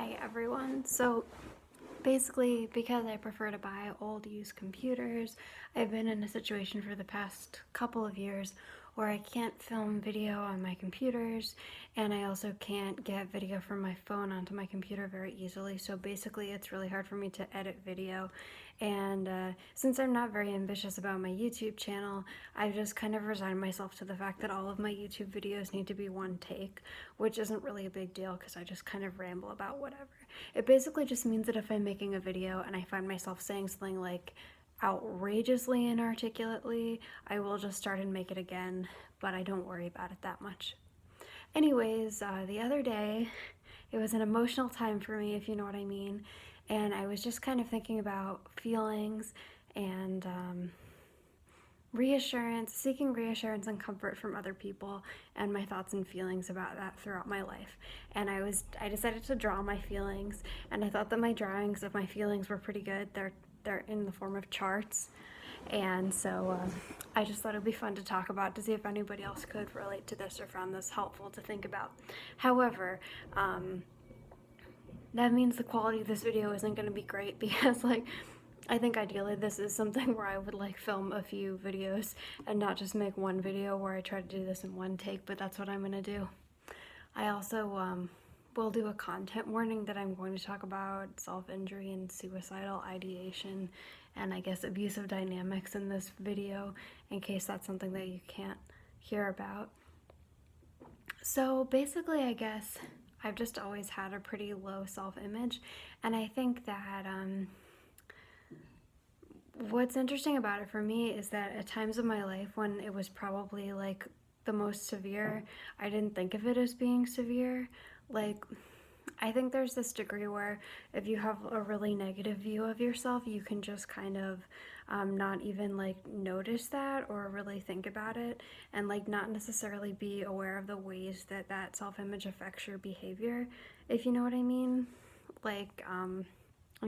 Hi everyone. So basically, because I prefer to buy old used computers, I've been in a situation for the past couple of years where I can't film video on my computers, and I also can't get video from my phone onto my computer very easily. So basically, it's really hard for me to edit video. And since I'm not very ambitious about my YouTube channel, I've just kind of resigned myself to the fact that all of my YouTube videos need to be one take, which isn't really a big deal because I just kind of ramble about whatever. It basically just means that if I'm making a video and I find myself saying something like outrageously inarticulately, I will just start and make it again, but I don't worry about it that much. Anyways, the other day, it was an emotional time for me, if you know what I mean, and I was just kind of thinking about feelings and seeking reassurance and comfort from other people, and my thoughts and feelings about that throughout my life. And I decided to draw my feelings, and I thought that my drawings of my feelings were pretty good. They're in the form of charts, and so I just thought it would be fun to talk about to see if anybody else could relate to this or found this helpful to think about. However, that means the quality of this video isn't going to be great because I think ideally this is something where I would film a few videos and not just make one video where I try to do this in one take, but that's what I'm going to do. I also will do a content warning that I'm going to talk about self-injury and suicidal ideation and I guess abusive dynamics in this video in case that's something that you can't hear about. So basically, I guess I've just always had a pretty low self-image, and I think that what's interesting about it for me is that at times of my life when it was probably the most severe, I didn't think of it as being severe. I think there's this degree where if you have a really negative view of yourself, you can just kind of not even notice that or really think about it, and not necessarily be aware of the ways that that self-image affects your behavior, if you know what I mean. I'm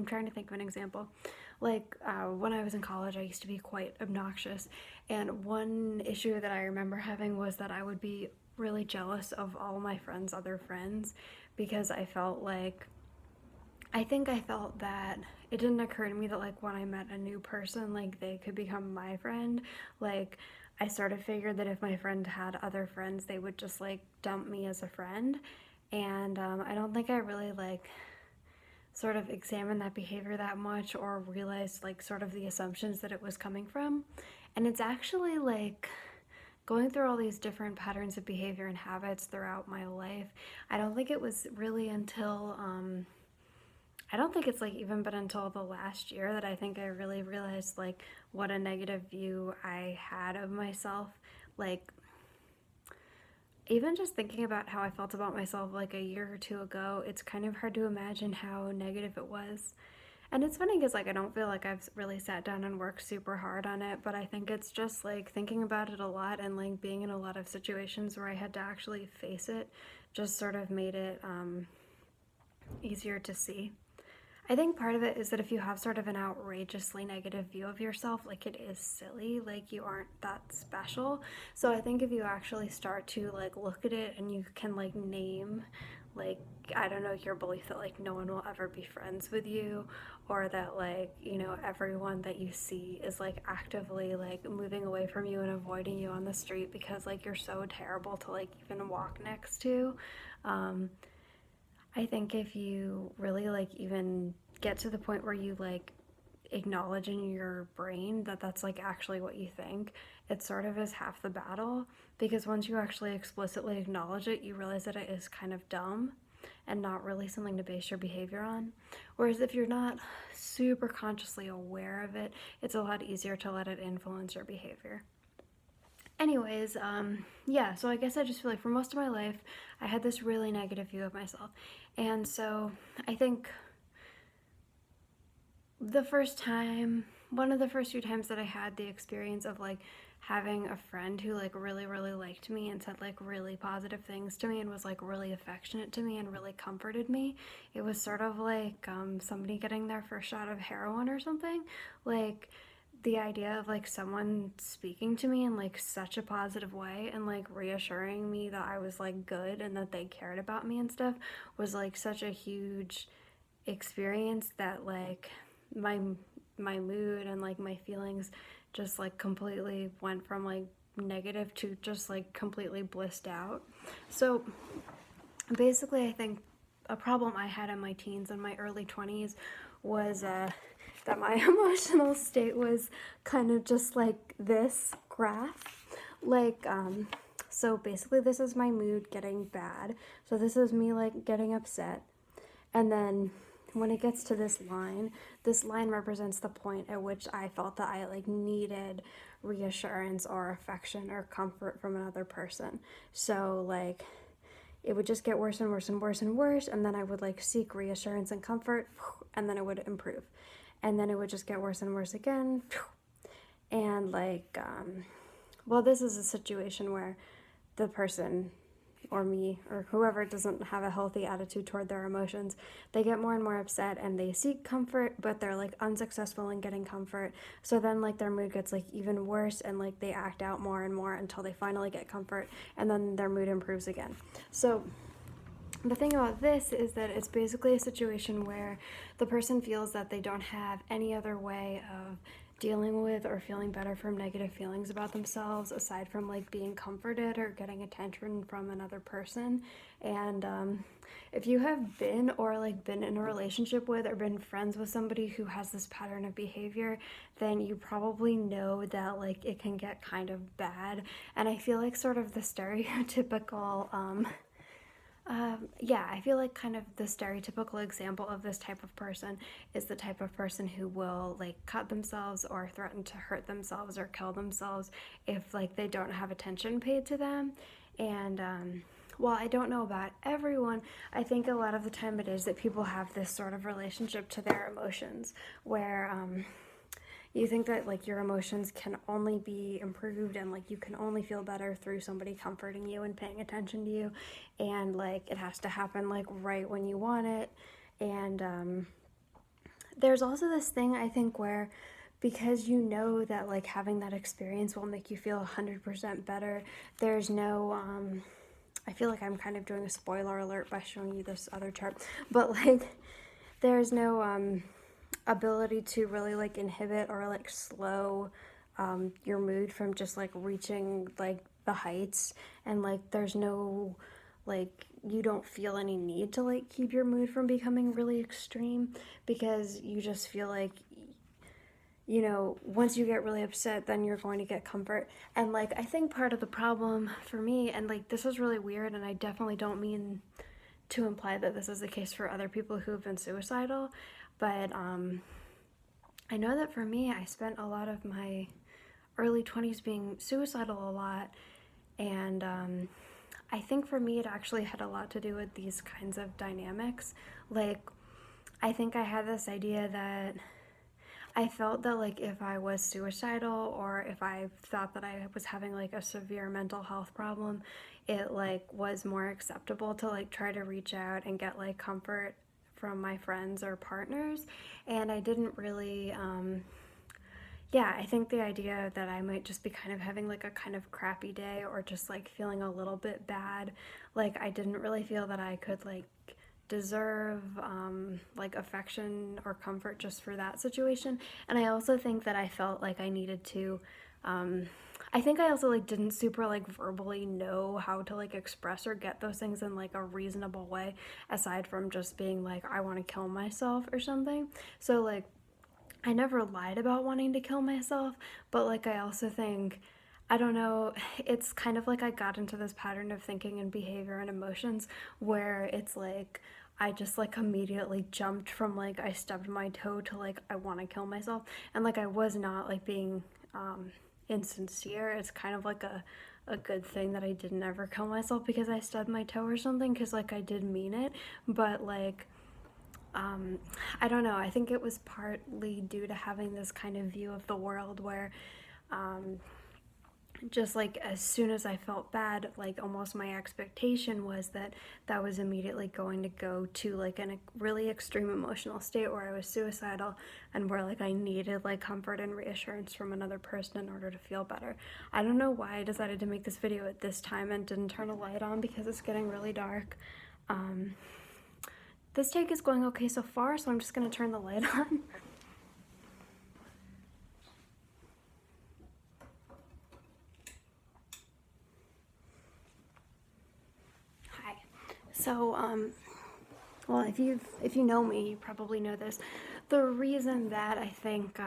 trying to think of an example. When I was in college, I used to be quite obnoxious, and one issue that I remember having was that I would be really jealous of all my friends' other friends because I felt that it didn't occur to me that when I met a new person, they could become my friend. I sort of figured that if my friend had other friends, they would just dump me as a friend, and I don't think I really sort of examine that behavior that much or realize sort of the assumptions that it was coming from. And it's actually going through all these different patterns of behavior and habits throughout my life. I don't think it was really until I don't think it's even been until the last year that I think I really realized what a negative view I had of myself. Even just thinking about how I felt about myself a year or two ago, it's kind of hard to imagine how negative it was. And it's funny because I don't feel like I've really sat down and worked super hard on it, but I think it's just thinking about it a lot and being in a lot of situations where I had to actually face it just sort of made it easier to see. I think part of it is that if you have sort of an outrageously negative view of yourself, it is silly, you aren't that special. So I think if you actually start to look at it and you can name I don't know, your belief that no one will ever be friends with you, or that everyone that you see is actively moving away from you and avoiding you on the street because you're so terrible to even walk next to. I think if you really even get to the point where you acknowledge in your brain that that's actually what you think, it sort of is half the battle, because once you actually explicitly acknowledge it, you realize that it is kind of dumb and not really something to base your behavior on. Whereas if you're not super consciously aware of it, it's a lot easier to let it influence your behavior. Anyways, yeah, so I guess I just feel for most of my life, I had this really negative view of myself. And so I think one of the first few times that I had the experience of having a friend who really, really liked me and said really positive things to me and was really affectionate to me and really comforted me, it was sort of somebody getting their first shot of heroin or something. the idea of like someone speaking to me in like such a positive way and like reassuring me that I was like good and that they cared about me and stuff was like such a huge experience that like my my mood and like my feelings just like completely went from like negative to just like completely blissed out. So basically, I think a problem I had in my teens and my early 20s was that my emotional state was kind of just like this graph. Like, so basically, this is my mood getting bad. So this is me like getting upset. And then when it gets to this line represents the point at which I felt that I like needed reassurance or affection or comfort from another person. So like it would just get worse and worse and worse and worse, and then I would like seek reassurance and comfort, and then it would improve, and then it would just get worse and worse again, and like well, this is a situation where the person or me or whoever doesn't have a healthy attitude toward their emotions, they get more and more upset and they seek comfort, but they're like unsuccessful in getting comfort. So then like their mood gets like even worse and like they act out more and more until they finally get comfort, and then their mood improves again. So the thing about this is that it's basically a situation where the person feels that they don't have any other way of dealing with or feeling better from negative feelings about themselves aside from like being comforted or getting attention from another person. And if you have been or like been in a relationship with or been friends with somebody who has this pattern of behavior, then you probably know that like it can get kind of bad. And I feel like sort of the stereotypical yeah, I feel like kind of the stereotypical example of this type of person is the type of person who will like cut themselves or threaten to hurt themselves or kill themselves if like they don't have attention paid to them. And while I don't know about everyone, I think a lot of the time it is that people have this sort of relationship to their emotions where you think that like your emotions can only be improved and like you can only feel better through somebody comforting you and paying attention to you, and like it has to happen like right when you want it. And there's also this thing I think where because you know that like having that experience will make you feel 100% better, there's no I feel like I'm kind of doing a spoiler alert by showing you this other chart, but like there's no ability to really like inhibit or like slow your mood from just like reaching like the heights, and like there's no like you don't feel any need to like keep your mood from becoming really extreme because you just feel like, you know, once you get really upset then you're going to get comfort. And like I think part of the problem for me, and like this is really weird and I definitely don't mean to imply that this is the case for other people who have been suicidal, but I know that for me, I spent a lot of my early 20s being suicidal a lot, and I think for me it actually had a lot to do with these kinds of dynamics. Like, I think I had this idea that I felt that like if I was suicidal or if I thought that I was having like a severe mental health problem, it like was more acceptable to like try to reach out and get like comfort from my friends or partners. And I didn't really yeah, I think the idea that I might just be kind of having like a kind of crappy day or just like feeling a little bit bad, like I didn't really feel that I could like deserve like affection or comfort just for that situation. And I also think that I felt like I needed to I think I also like didn't super like verbally know how to like express or get those things in like a reasonable way aside from just being like I want to kill myself or something. So like I never lied about wanting to kill myself, but like I also think, I don't know, it's kind of like I got into this pattern of thinking and behavior and emotions where it's like I just like immediately jumped from like I stubbed my toe to like I want to kill myself, and like I was not like being insincere. It's kind of like a good thing that I didn't ever kill myself because I stubbed my toe or something, because like I did mean it, but like I don't know, I think it was partly due to having this kind of view of the world where just like as soon as I felt bad, like almost my expectation was that that was immediately going to go to like a really extreme emotional state where I was suicidal, and where like I needed like comfort and reassurance from another person in order to feel better. I don't know why I decided to make this video at this time and didn't turn a light on because it's getting really dark. This take is going okay so far, so I'm just gonna turn the light on. So, well, if you know me, you probably know this. The reason that I think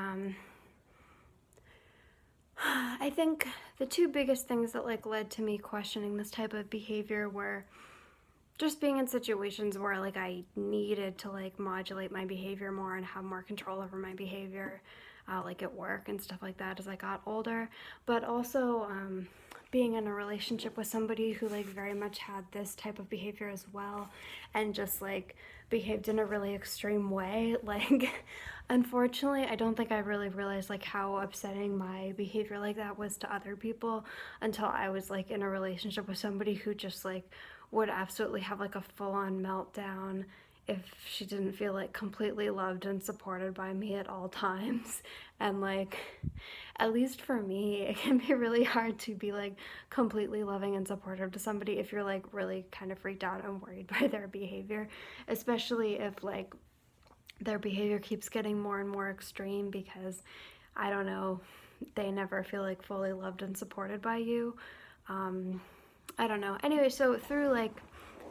the two biggest things that like led to me questioning this type of behavior were just being in situations where like I needed to like modulate my behavior more and have more control over my behavior, like at work and stuff like that as I got older, but also being in a relationship with somebody who like very much had this type of behavior as well, and just like behaved in a really extreme way. Like, unfortunately, I don't think I really realized like how upsetting my behavior like that was to other people until I was like in a relationship with somebody who just like would absolutely have like a full-on meltdown if she didn't feel like completely loved and supported by me at all times. And like, at least for me, it can be really hard to be like completely loving and supportive to somebody if you're like really kind of freaked out and worried by their behavior, especially if like their behavior keeps getting more and more extreme because, I don't know, they never feel like fully loved and supported by you. I don't know. Anyway, so through like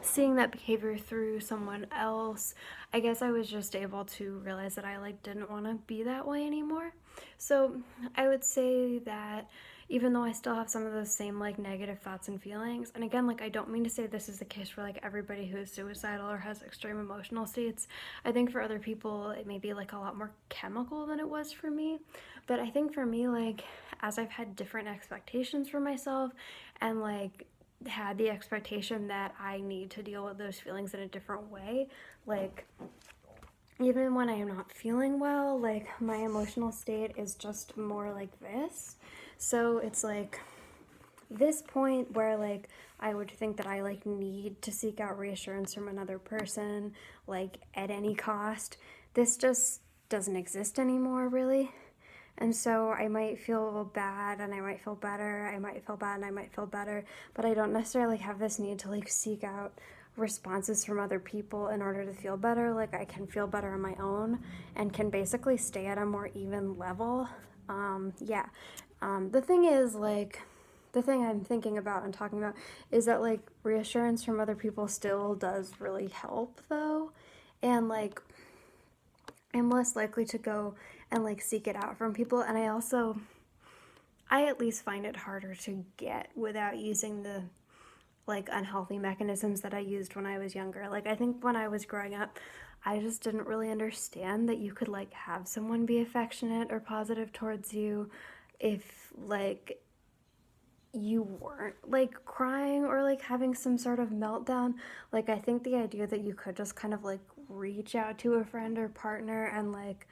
seeing that behavior through someone else, I guess I was just able to realize that I like didn't want to be that way anymore. So I would say that even though I still have some of those same like negative thoughts and feelings, and again, like I don't mean to say this is the case for like everybody who is suicidal or has extreme emotional states. I think for other people it may be like a lot more chemical than it was for me. But I think for me, like as I've had different expectations for myself and like had the expectation that I need to deal with those feelings in a different way, like even when I am not feeling well, like my emotional state is just more like this. So it's like this point where like I would think that I like need to seek out reassurance from another person, like at any cost. This just doesn't exist anymore, really. And so I might feel bad and I might feel better, I might feel bad and I might feel better, but I don't necessarily have this need to like seek out responses from other people in order to feel better. Like I can feel better on my own and can basically stay at a more even level. The thing is, like, the thing I'm thinking about and talking about is that like reassurance from other people still does really help though. And like I'm less likely to go and like seek it out from people. And I at least find it harder to get without using the like unhealthy mechanisms that I used when I was younger. Like I think when I was growing up, I just didn't really understand that you could like have someone be affectionate or positive towards you if like you weren't like crying or like having some sort of meltdown. Like I think the idea that you could just kind of like reach out to a friend or partner and like,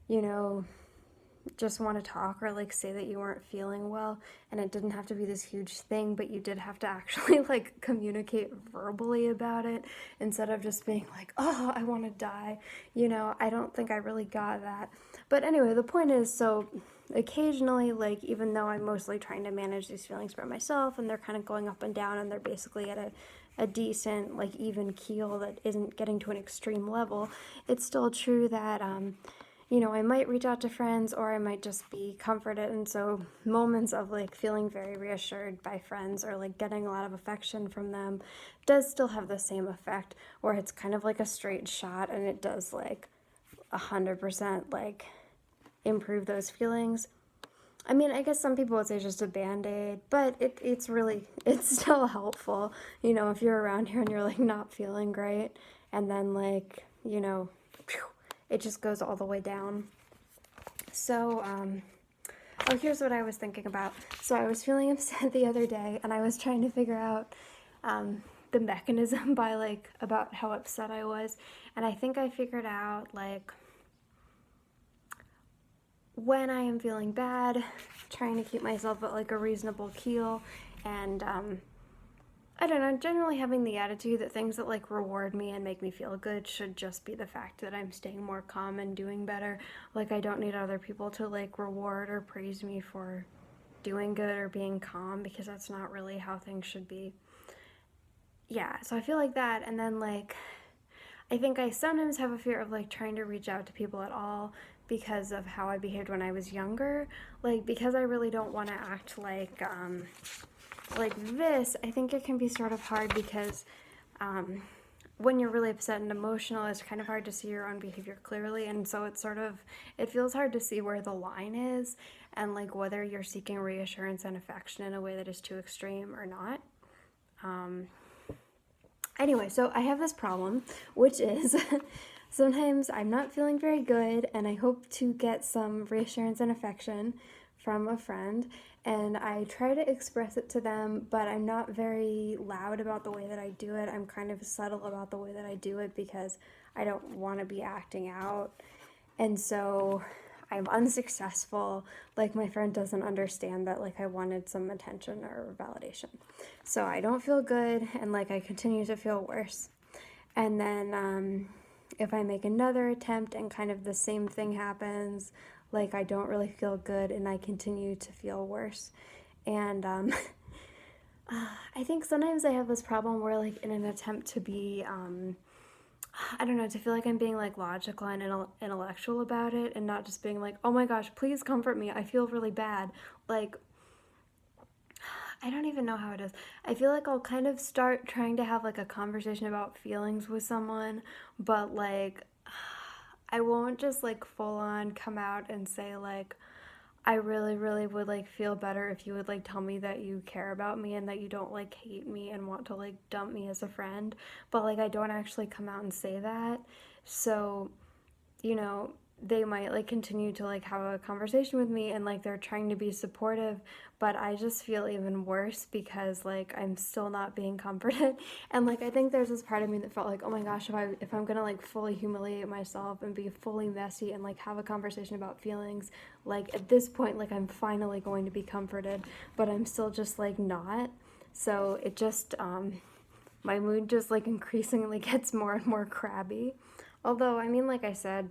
you know, just want to talk or like say that you weren't feeling well, and it didn't have to be this huge thing, but you did have to actually like communicate verbally about it instead of just being like, oh, I want to die. I don't think I really got that. But anyway, the point is, so occasionally, like even though I'm mostly trying to manage these feelings by myself and they're kind of going up and down and they're basically at a decent like even keel that isn't getting to an extreme level, it's still true that I might reach out to friends or I might just be comforted. And so moments of like feeling very reassured by friends or like getting a lot of affection from them does still have the same effect, where it's kind of like a straight shot and it does like 100% like improve those feelings. I mean, I guess some people would say just a band-aid, but it's still helpful, if you're around here and you're like not feeling great and then like, it just goes all the way down. So, here's what I was thinking about. So I was feeling upset the other day and I was trying to figure out the mechanism by like about how upset I was. And I think I figured out like when I am feeling bad, trying to keep myself at like a reasonable keel, and I don't know, generally having the attitude that things that like reward me and make me feel good should just be the fact that I'm staying more calm and doing better. Like, I don't need other people to like reward or praise me for doing good or being calm, because that's not really how things should be. Yeah, so I feel like that. And then like, I think I sometimes have a fear of like trying to reach out to people at all because of how I behaved when I was younger. Like, because I really don't want to act like this, I think it can be sort of hard because when you're really upset and emotional, it's kind of hard to see your own behavior clearly, and so it feels hard to see where the line is, and like whether you're seeking reassurance and affection in a way that is too extreme or not. Anyway, so I have this problem, which is sometimes I'm not feeling very good and I hope to get some reassurance and affection from a friend, and I try to express it to them, but I'm not very loud about the way that I do it. I'm kind of subtle about the way that I do it because I don't want to be acting out. And so I'm unsuccessful. Like, my friend doesn't understand that like I wanted some attention or validation. So I don't feel good, and like I continue to feel worse. And then if I make another attempt and kind of the same thing happens, like I don't really feel good and I continue to feel worse. And I think sometimes I have this problem where like in an attempt to be I don't know, to feel like I'm being like logical and intellectual about it and not just being like, oh my gosh, please comfort me, I feel really bad. Like, I don't even know how it is. I feel like I'll kind of start trying to have like a conversation about feelings with someone, but like I won't just like full on come out and say like, I really, really would like feel better if you would like tell me that you care about me and that you don't like hate me and want to like dump me as a friend. But like, I don't actually come out and say that. So, you know, they might like continue to like have a conversation with me and like they're trying to be supportive, but I just feel even worse because like I'm still not being comforted. And like I think there's this part of me that felt like, oh my gosh, if I'm gonna like fully humiliate myself and be fully messy and like have a conversation about feelings, like at this point like I'm finally going to be comforted, but I'm still just like not. So it just my mood just like increasingly gets more and more crabby. Although, I mean, like I said,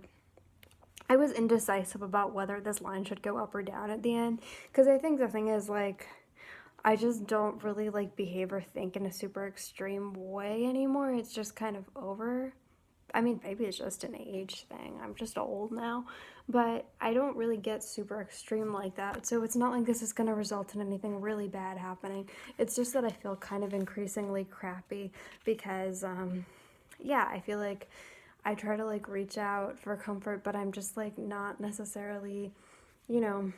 I was indecisive about whether this line should go up or down at the end, because I think the thing is, like, I just don't really, like, behave or think in a super extreme way anymore. It's just kind of over. I mean, maybe it's just an age thing. I'm just old now. But I don't really get super extreme like that. So it's not like this is going to result in anything really bad happening. It's just that I feel kind of increasingly crappy because, yeah, I feel like I try to like reach out for comfort, but I'm just like not necessarily, you know,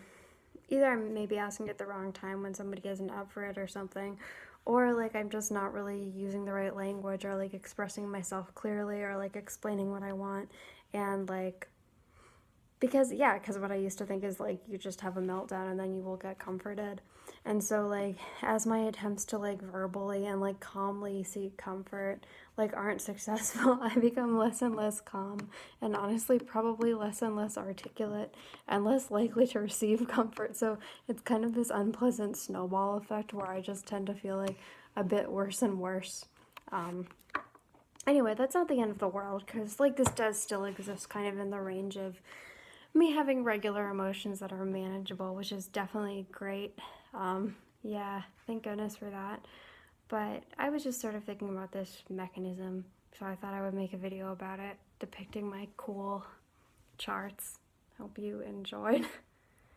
either I'm maybe asking at the wrong time when somebody isn't up for it or something, or like I'm just not really using the right language or like expressing myself clearly or like explaining what I want. And like, because what I used to think is like you just have a meltdown and then you will get comforted. And so like as my attempts to like verbally and like calmly seek comfort like aren't successful, I become less and less calm, and honestly probably less and less articulate and less likely to receive comfort. So it's kind of this unpleasant snowball effect where I just tend to feel like a bit worse and worse. Anyway, that's not the end of the world, because like this does still exist kind of in the range of me having regular emotions that are manageable, which is definitely great. Yeah, thank goodness for that. But I was just sort of thinking about this mechanism, so I thought I would make a video about it, depicting my cool charts. Hope you enjoyed.